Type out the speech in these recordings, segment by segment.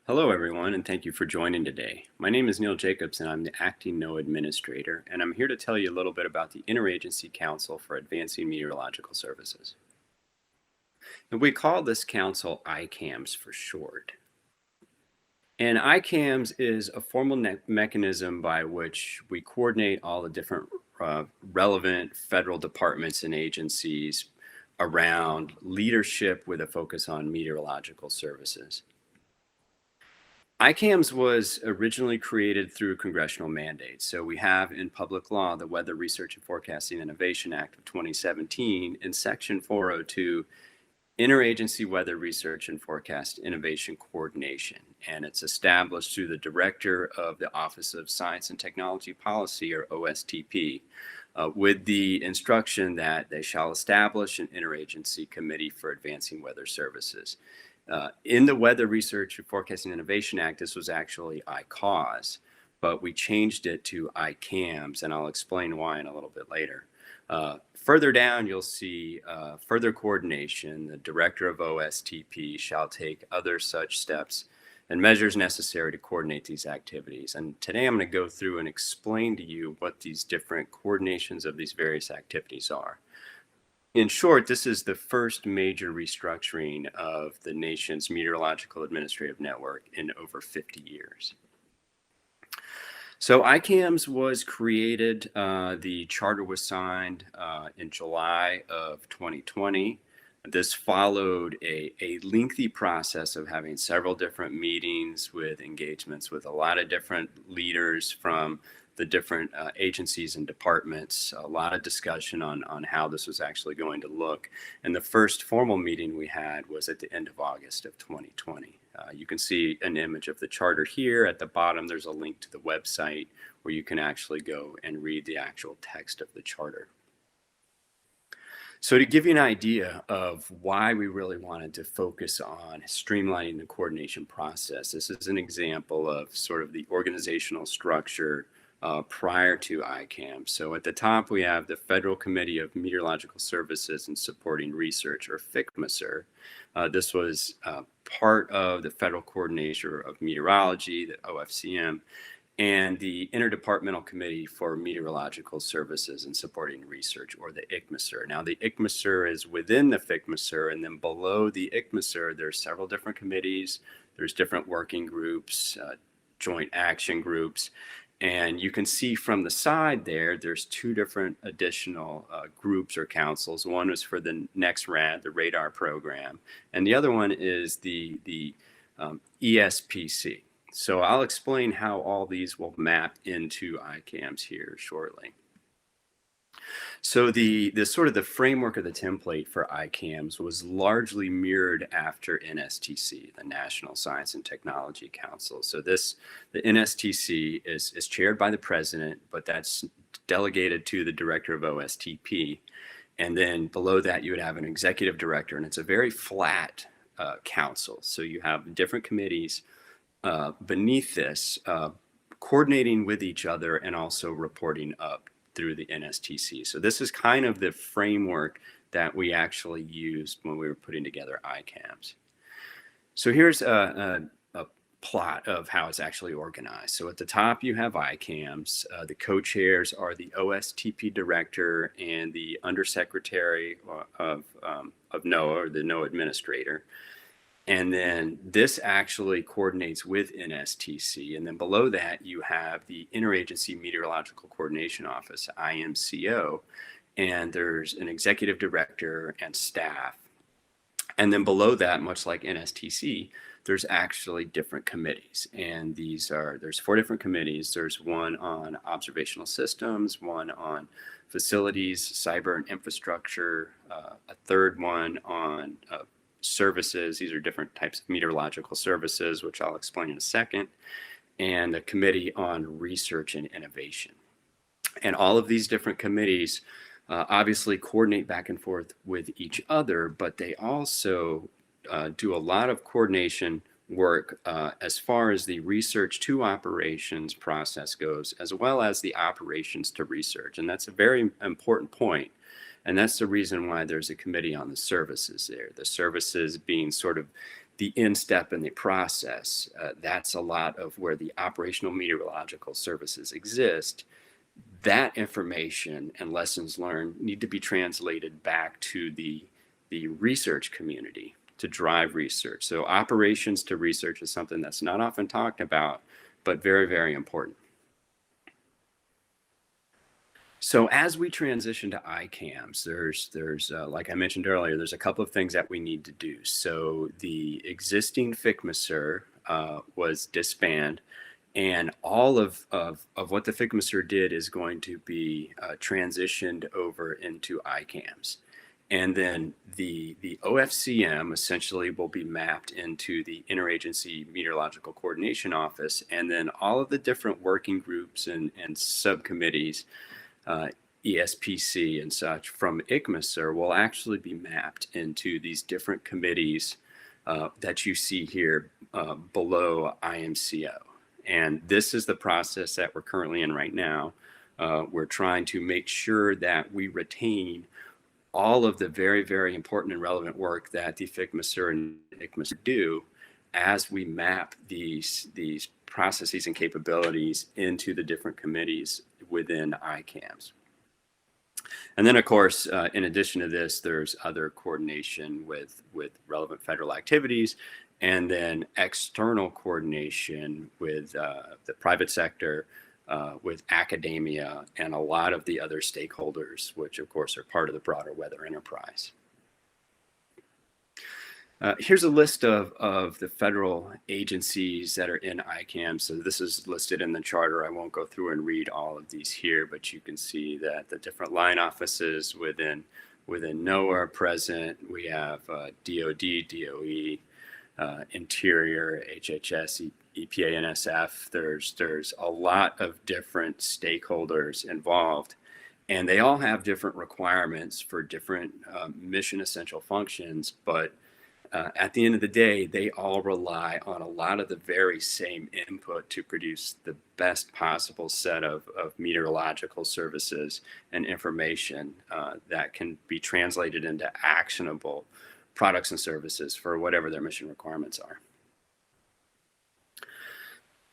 Hello, everyone, and thank you for joining today. My name is Neil Jacobs, and I'm the Acting NOAA Administrator, and I'm here to tell you a little bit about the Interagency Council for Advancing Meteorological Services. And we call this council ICAMS for short. And ICAMS is a formal mechanism by which we coordinate all the different relevant federal departments and agencies around leadership with a focus on meteorological services. ICAMS was originally created through congressional mandate. So we have in public law the Weather Research and Forecasting Innovation Act of 2017 in Section 402, Interagency Weather Research and Forecast Innovation Coordination. And it's established through the Director of the Office of Science and Technology Policy, or OSTP, with the instruction that they shall establish an interagency committee for advancing weather services. In the Weather Research and Forecasting Innovation Act, this was actually ICAWS, but we changed it to ICAMS, and I'll explain why in a little bit later. Further down, you'll see further coordination. The Director of OSTP shall take other such steps and measures necessary to coordinate these activities. And today I'm going to go through and explain to you what these different coordinations of these various activities are. In short, this is the first major restructuring of the nation's meteorological administrative network in over 50 years. So ICAMS was created, the charter was signed in July of 2020. This followed a lengthy process of having several different meetings with engagements with a lot of different leaders from the different agencies and departments, a lot of discussion on how this was actually going to look. And the first formal meeting we had was at the end of August of 2020. You can see an image of the charter here. At the bottom, there's a link to the website where you can actually go and read the actual text of the charter. So to give you an idea of why we really wanted to focus on streamlining the coordination process, this is an example of sort of the organizational structure prior to ICAMS. So at the top, we have the Federal Committee of Meteorological Services and Supporting Research, or FCMSR. This was part of the Federal Coordinator of Meteorology, the OFCM, and the Interdepartmental Committee for Meteorological Services and Supporting Research, or the ICMSR. Now, the ICMSR is within the FCMSR, and then below the ICMSR, there's several different committees. There's different working groups, joint action groups. And you can see from the side there's two different additional groups or councils. One is for the NEXRAD, the radar program, and the other one is the ESPC. So I'll explain how all these will map into ICAMS here shortly. So the sort of the framework of the template for ICAMS was largely mirrored after NSTC, the National Science and Technology Council. So the NSTC is chaired by the president, but that's delegated to the director of OSTP. And then below that, you would have an executive director, and it's a very flat council. So you have different committees beneath this, coordinating with each other and also reporting up through the NSTC. So this is kind of the framework that we actually used when we were putting together ICAMS. So here's a plot of how it's actually organized. So at the top, you have ICAMS. The co-chairs are the OSTP director and the undersecretary of NOAA, or the NOAA administrator. And then this actually coordinates with NSTC. And then below that, you have the Interagency Meteorological Coordination Office, IMCO, and there's an executive director and staff. And then below that, much like NSTC, there's actually different committees. And there's 4 different committees. There's one on observational systems, one on facilities, cyber and infrastructure, a third one on services. These are different types of meteorological services, which I'll explain in a second, and the Committee on Research and Innovation. And all of these different committees obviously coordinate back and forth with each other, but they also do a lot of coordination work as far as the research to operations process goes, as well as the operations to research. And that's a very important point. And that's the reason why there's a committee on the services there. The services being sort of the end step in the process. That's a lot of where the operational meteorological services exist. That information and lessons learned need to be translated back to the research community to drive research. So operations to research is something that's not often talked about, but very, very important. So as we transition to ICAMS, there's like I mentioned earlier, there's a couple of things that we need to do. So the existing FICMASER was disbanded, and all of what the FICMASER did is going to be transitioned over into ICAMS. And then the OFCM essentially will be mapped into the Interagency Meteorological Coordination Office, and then all of the different working groups and subcommittees, uh, ESPC and such from ICMASER will actually be mapped into these different committees that you see here below IMCO. And this is the process that we're currently in right now. We're trying to make sure that we retain all of the very, very important and relevant work that the FICMASER and ICMASER do as we map these processes and capabilities into the different committees within ICAMS. And then, of course, in addition to this, there's other coordination with relevant federal activities, and then external coordination with the private sector, with academia, and a lot of the other stakeholders, which, of course, are part of the broader weather enterprise. Here's a list of the federal agencies that are in ICAMS. So this is listed in the charter. I won't go through and read all of these here, but you can see that the different line offices within NOAA are present. We have DOD, DOE, Interior, HHS, EPA, NSF. There's a lot of different stakeholders involved, and they all have different requirements for different mission essential functions, but at the end of the day, they all rely on a lot of the very same input to produce the best possible set of meteorological services and information that can be translated into actionable products and services for whatever their mission requirements are.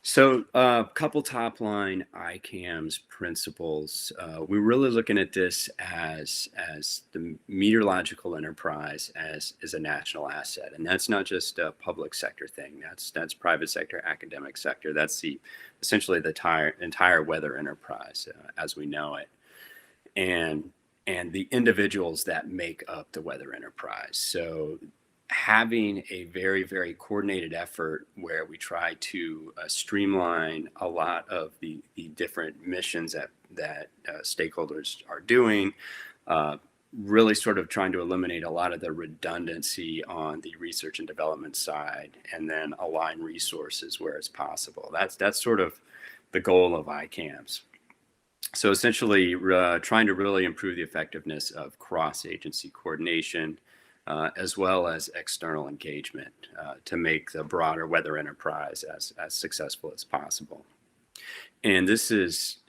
So a couple top line ICAMS principles. We're really looking at this as the meteorological enterprise as a national asset. And that's not just a public sector thing. That's private sector, academic sector. That's essentially the entire weather enterprise as we know it. And the individuals that make up the weather enterprise. So having a very, very coordinated effort where we try to streamline a lot of the different missions that stakeholders are doing, really sort of trying to eliminate a lot of the redundancy on the research and development side, and then align resources where it's possible. That's sort of the goal of ICAMS. So essentially trying to really improve the effectiveness of cross-agency coordination, as well as external engagement to make the broader weather enterprise as successful as possible. And this is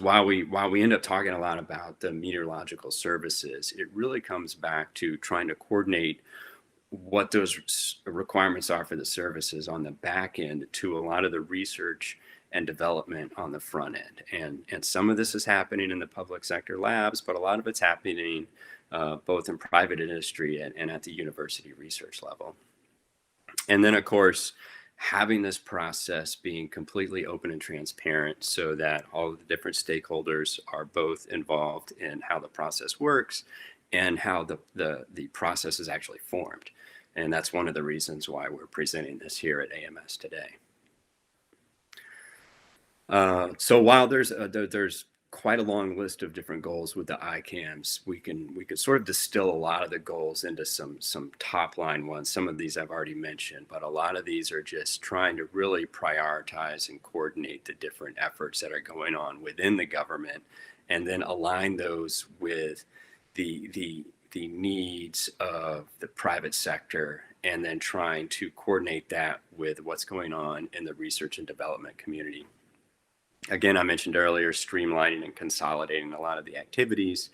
why we end up talking a lot about the meteorological services. It really comes back to trying to coordinate what those requirements are for the services on the back end to a lot of the research and development on the front end. And some of this is happening in the public sector labs, but a lot of it's happening both in private industry and at the university research level. And then, of course, having this process being completely open and transparent so that all of the different stakeholders are both involved in how the process works and how the process is actually formed. And that's one of the reasons why we're presenting this here at AMS today. So while there's quite a long list of different goals with the ICAMS, we could sort of distill a lot of the goals into some top line ones. Some of these I've already mentioned, but a lot of these are just trying to really prioritize and coordinate the different efforts that are going on within the government, and then align those with the needs of the private sector, and then trying to coordinate that with what's going on in the research and development community. Again, I mentioned earlier, streamlining and consolidating a lot of the activities,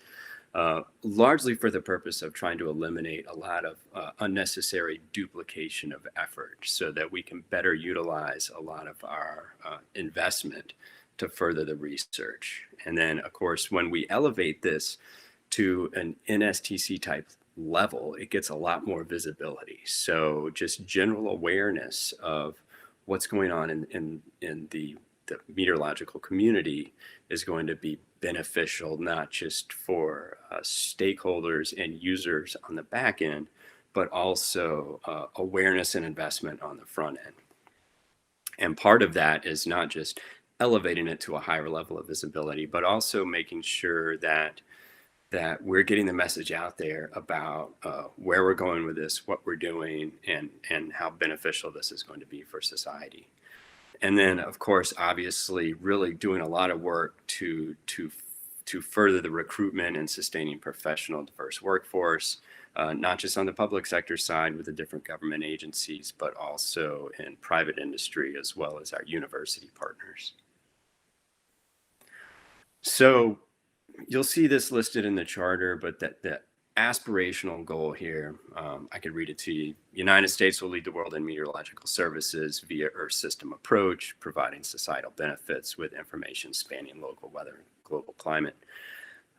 largely for the purpose of trying to eliminate a lot of unnecessary duplication of effort so that we can better utilize a lot of our investment to further the research. And then, of course, when we elevate this to an NSTC type level, it gets a lot more visibility. So just general awareness of what's going on in the meteorological community is going to be beneficial, not just for stakeholders and users on the back end, but also awareness and investment on the front end. And part of that is not just elevating it to a higher level of visibility, but also making sure that we're getting the message out there about where we're going with this, what we're doing, and how beneficial this is going to be for society. And then, of course, obviously, really doing a lot of work to further the recruitment and sustaining professional, diverse workforce, not just on the public sector side with the different government agencies, but also in private industry as well as our university partners. So you'll see this listed in the charter, but that aspirational goal here, I could read it to you. United States will lead the world in meteorological services via Earth system approach, providing societal benefits with information spanning local weather and global climate.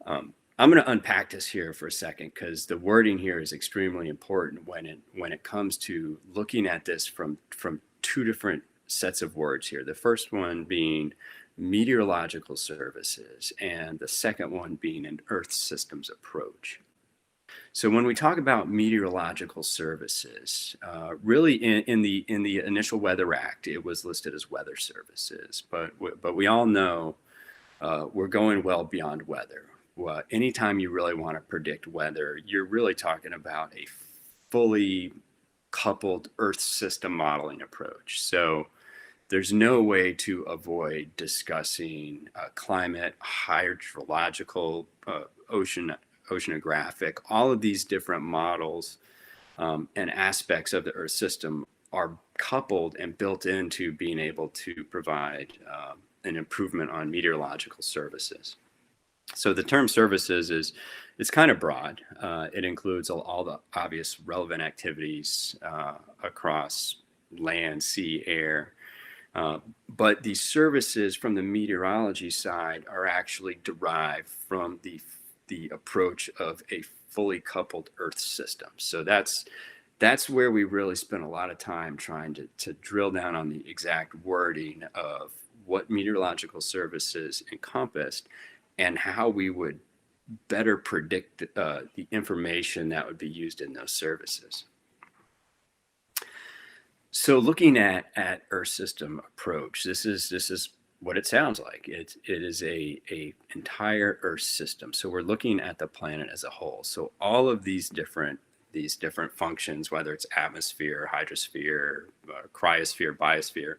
I'm going to unpack this here for a second because the wording here is extremely important when it comes to looking at this from two different sets of words here. The first one being meteorological services, and the second one being an Earth systems approach. So when we talk about meteorological services, really in the initial Weather Act, it was listed as weather services, but we all know we're going well beyond weather. Well, anytime you really want to predict weather, you're really talking about a fully coupled Earth system modeling approach. So there's no way to avoid discussing climate, hydrological, oceanographic, all of these different models and aspects of the Earth system are coupled and built into being able to provide an improvement on meteorological services. So the term services it's kind of broad. It includes all the obvious relevant activities across land, sea, air. But these services from the meteorology side are actually derived from the approach of a fully coupled Earth system. So that's where we really spent a lot of time trying to drill down on the exact wording of what meteorological services encompassed and how we would better predict the information that would be used in those services. So looking at Earth system approach, this is what it sounds like. It is a entire Earth system. So we're looking at the planet as a whole. So all of these different functions, whether it's atmosphere, hydrosphere, cryosphere, biosphere,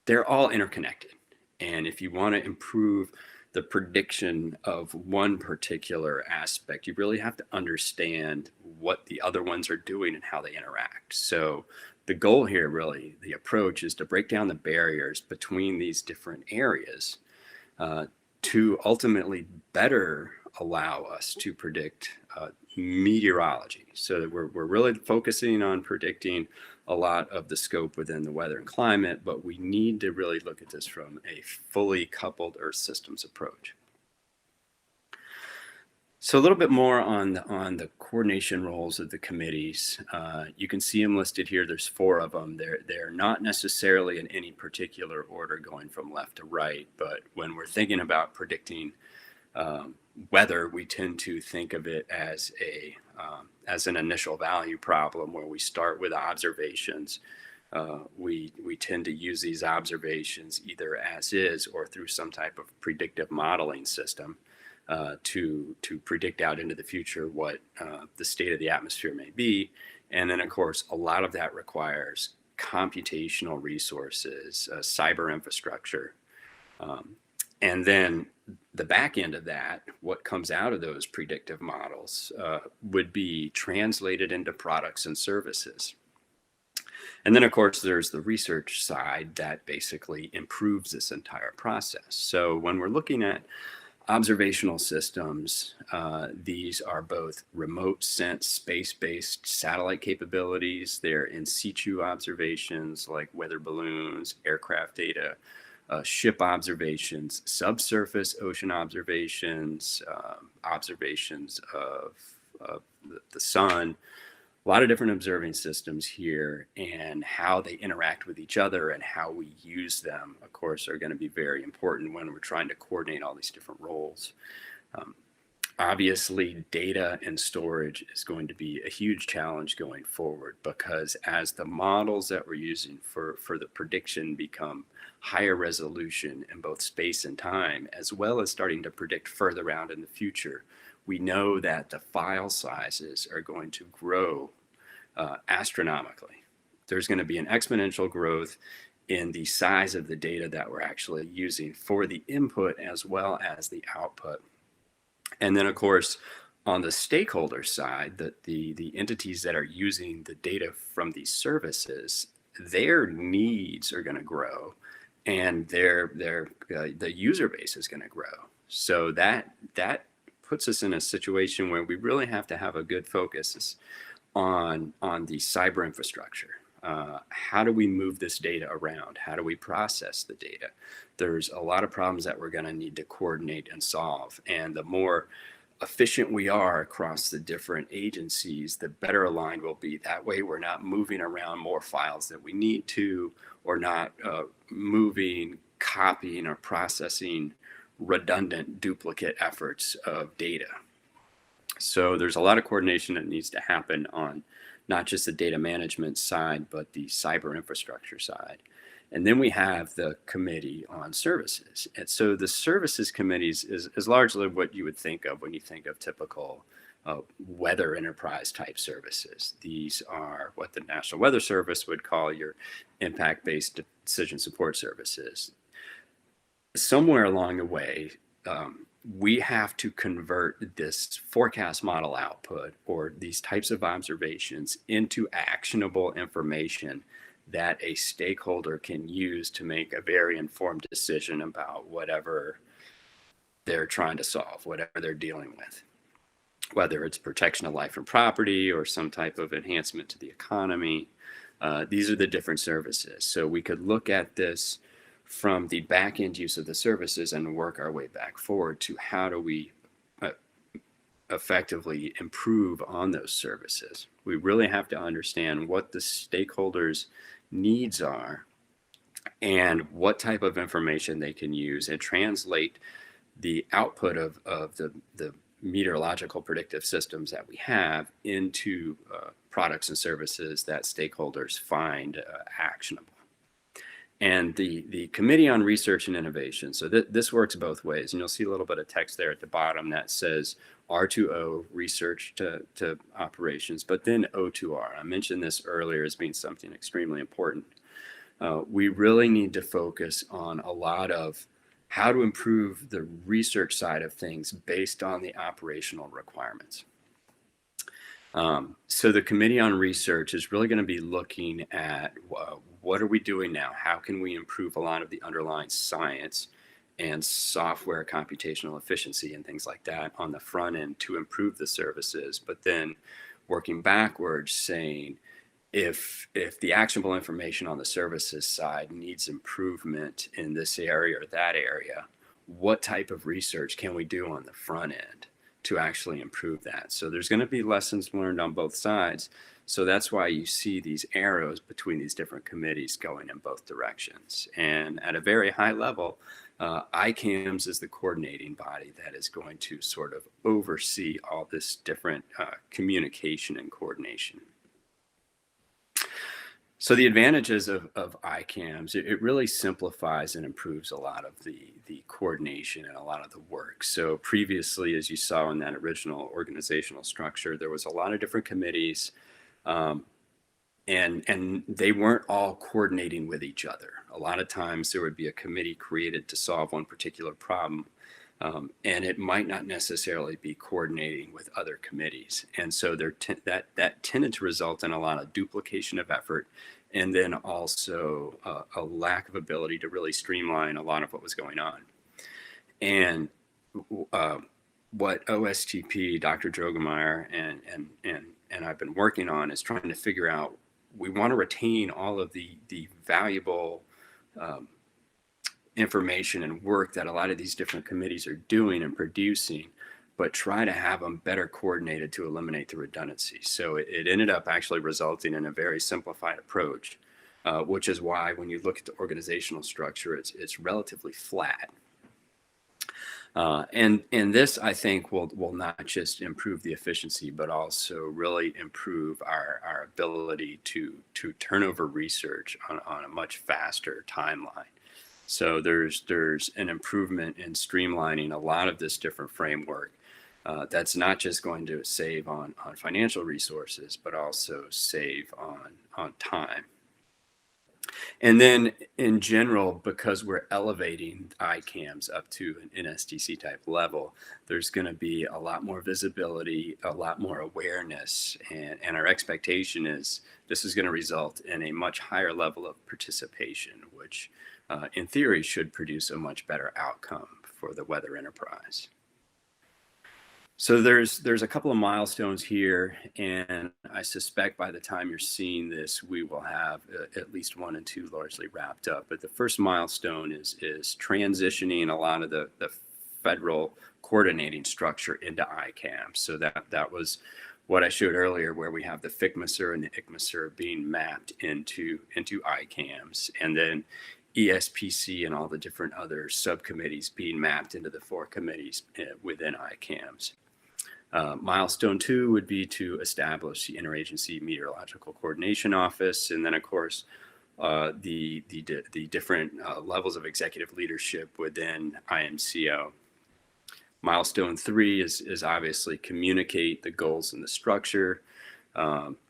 they're all interconnected. And if you want to improve the prediction of one particular aspect, you really have to understand what the other ones are doing and how they interact. So the goal here, really, the approach is to break down the barriers between these different areas to ultimately better allow us to predict meteorology. So that we're really focusing on predicting a lot of the scope within the weather and climate, but we need to really look at this from a fully coupled Earth systems approach. So a little bit more on the coordination roles of the committees. You can see them listed here. There's 4 of them. They're not necessarily in any particular order going from left to right, but when we're thinking about predicting weather, we tend to think of it as an initial value problem where we start with observations. We tend to use these observations either as is or through some type of predictive modeling system to predict out into the future what the state of the atmosphere may be. And then, of course, a lot of that requires computational resources, cyber infrastructure. And then the back end of that, what comes out of those predictive models would be translated into products and services. And then, of course, there's the research side that basically improves this entire process. So when we're looking at Observational systems, these are both remote sense space-based satellite capabilities. They're in situ observations like weather balloons, aircraft data, ship observations, subsurface ocean observations, observations of the sun. A lot of different observing systems here, and how they interact with each other and how we use them, of course, are going to be very important when we're trying to coordinate all these different roles. Um, Obviously, data and storage is going to be a huge challenge going forward, because as the models that we're using for the prediction become higher resolution in both space and time, as well as starting to predict further out in the future, we know that the file sizes are going to grow astronomically. There's going to be an exponential growth in the size of the data that we're actually using for the input as well as the output. And then, of course, on the stakeholder side, the entities that are using the data from these services, their needs are going to grow, and the user base is going to grow. So that puts us in a situation where we really have to have a good focus on the cyber infrastructure. How do we move this data around? How do we process the data? There's a lot of problems that we're going to need to coordinate and solve. And the more efficient we are across the different agencies, the better aligned we'll be. That way, we're not moving around more files that we need to, or not moving, copying, or processing redundant duplicate efforts of data. So there's a lot of coordination that needs to happen on not just the data management side, but the cyber infrastructure side. And then we have the committee on services. And so the services committees is largely what you would think of when you think of typical weather enterprise type services. These are what the National Weather Service would call your impact-based decision support services. Somewhere along the way, we have to convert this forecast model output, or these types of observations, into actionable information that a stakeholder can use to make a very informed decision about whatever they're trying to solve, whatever they're dealing with, whether it's protection of life and property or some type of enhancement to the economy. These are the different services. So we could look at this from the back end use of the services and work our way back forward to how do we effectively improve on those services. We really have to understand what the stakeholders' needs are and what type of information they can use, and translate the output of the meteorological predictive systems that we have into products and services that stakeholders find actionable. And the Committee on Research and Innovation, so this works both ways. And you'll see a little bit of text there at the bottom that says R2O, research to operations, but then O2R. I mentioned this earlier as being something extremely important. We really need to focus on a lot of how to improve the research side of things based on the operational requirements. So the Committee on Research is really going to be looking at what are we doing now? How can we improve a lot of the underlying science and software computational efficiency and things like that on the front end to improve the services, but then working backwards saying, if the actionable information on the services side needs improvement in this area or that area, what type of research can we do on the front end to actually improve that? So there's going to be lessons learned on both sides. So that's why you see these arrows between these different committees going in both directions. And at a very high level, ICAMS is the coordinating body that is going to sort of oversee all this different communication and coordination. So the advantages of ICAMS, it really simplifies and improves a lot of the coordination and a lot of the work. So previously, as you saw in that original organizational structure, there was a lot of different committees, and they weren't all coordinating with each other. A lot of times there would be a committee created to solve one particular problem, and it might not necessarily be coordinating with other committees. And so that tended to result in a lot of duplication of effort, and then also a lack of ability to really streamline a lot of what was going on. And uh, what OSTP, Dr. Drogemeyer, and I've been working on is trying to figure out. We want to retain all of the valuable um, information and work that a lot of these different committees are doing and producing, but try to have them better coordinated to eliminate the redundancy. So it ended up actually resulting in a very simplified approach, which is why when you look at the organizational structure, it's relatively flat. And this, I think, will not just improve the efficiency, but also really improve our ability to turn over research on a much faster timeline. So there's an improvement in streamlining a lot of this different framework. That's not just going to save on financial resources, but also save on time. And then in general, because we're elevating ICAMS up to an NSTC type level, there's going to be a lot more visibility, a lot more awareness, and our expectation is this is going to result in a much higher level of participation, which in theory should produce a much better outcome for the weather enterprise. So there's a couple of milestones here, and I suspect by the time you're seeing this, we will have at least 1 and 2 largely wrapped up. But the first milestone is transitioning a lot of the federal coordinating structure into ICAMS. So that was what I showed earlier, where we have the FCMSR and the ICMSR being mapped into ICAMS, and then ESPC and all the different other subcommittees being mapped into the 4 committees within ICAMS. Milestone 2 would be to establish the Interagency Meteorological Coordination Office, and then, of course, the different levels of executive leadership within IMCO. Milestone 3 is obviously communicate the goals and the structure,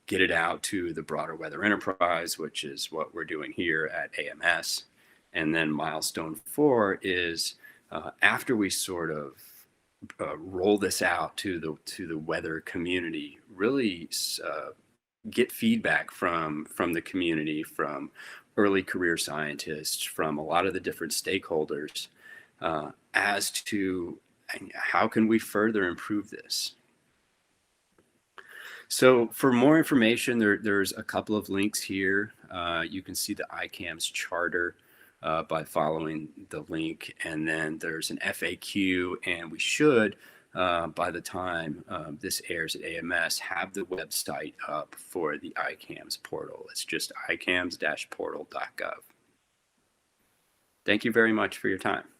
get it out to the broader weather enterprise, which is what we're doing here at AMS. And then milestone 4 is after we sort of roll this out to the weather community, really get feedback from the community, from early career scientists, from a lot of the different stakeholders as to how can we further improve this. So for more information, there's a couple of links here. You can see the ICAMS charter by following the link, and then there's an FAQ, and we should, by the time this airs at AMS, have the website up for the ICAMS portal. It's just icams-portal.gov. Thank you very much for your time.